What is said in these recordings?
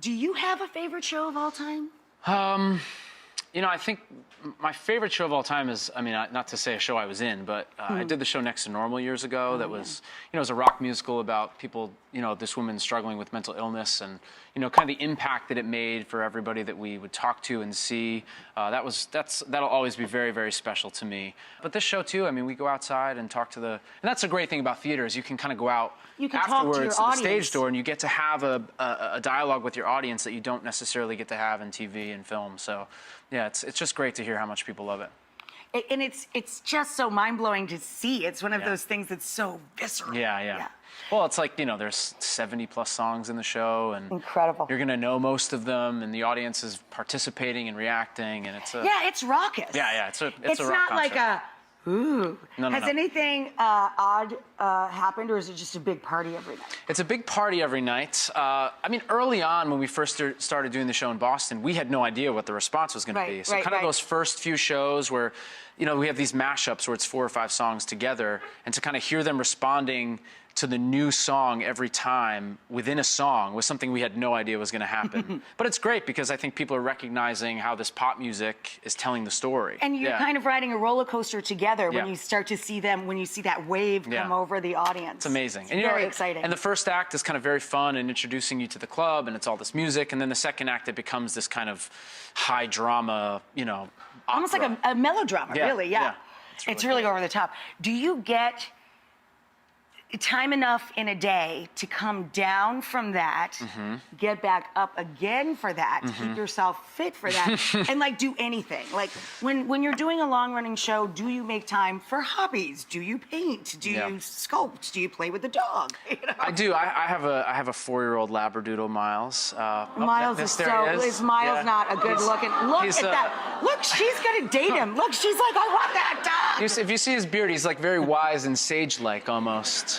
Do you have a favorite show of all time? You know, I think my favorite show of all time is, I mean, not to say a show I was in, but I did the show Next to Normal years ago. That was, you know, it was a rock musical about people, you know, this woman struggling with mental illness and, you know, kind of the impact that it made for everybody that we would talk to and see. That'll always be very, very special to me. But this show too, I mean, we go outside and talk to and that's the great thing about theater is you can kind of go out afterwards to the stage door and you get to have a dialogue with your audience that you don't necessarily get to have in TV and film. So yeah, it's just great to hear how much people love it. And it's just so mind-blowing to see. It's one of those things that's so visceral. Yeah. Well, it's like, you know, there's 70+ songs in the show, and incredible. You're gonna know most of them, and the audience is participating and reacting, and it's it's raucous. Yeah, it's a rock It's not concert. like a ooh. No. Has anything odd happened, or is it just a big party every night? It's a big party every night. I mean, early on when we first started doing the show in Boston, we had no idea what the response was going to be. So kind of those first few shows where, you know, we have these mashups where it's 4 or 5 songs together, and to kind of hear them responding to the new song every time within a song was something we had no idea was going to happen. But it's great because I think people are recognizing how this pop music is telling the story. And you're kind of riding a roller coaster together when you start to see them, when you see that wave come over the audience. It's amazing. It's very exciting. And the first act is kind of very fun and introducing you to the club, and it's all this music. And then the second act, it becomes this kind of high drama, you know, opera. Almost like a melodrama, really, yeah. It's really over the top. Do you get time enough in a day to come down from that, get back up again for that, keep yourself fit for that, and like do anything? Like when you're doing a long-running show, do you make time for hobbies? Do you paint? Do you sculpt? Do you play with the dog? You know? I do. I have a 4-year-old Labradoodle, Miles. Miles is Miles not a good looking? Look at that. Look, she's gonna date him. Look, she's like, I want that dog. If you see his beard, he's like very wise and sage-like almost.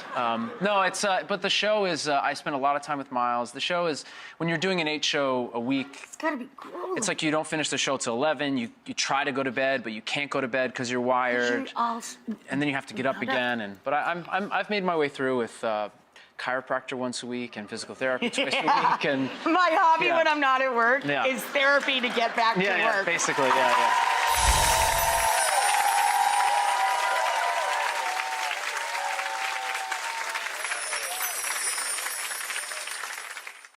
No, it's but the show is. I spend a lot of time with Miles. The show is when you're doing an 8-show a week. It's gotta be grueling. It's like you don't finish the show till 11. You try to go to bed, but you can't go to bed because you're wired. And then you have to get up again. But I've made my way through with chiropractor once a week and physical therapy twice a week. And my hobby when I'm not at work is therapy to get back to work. Yeah, basically, yeah.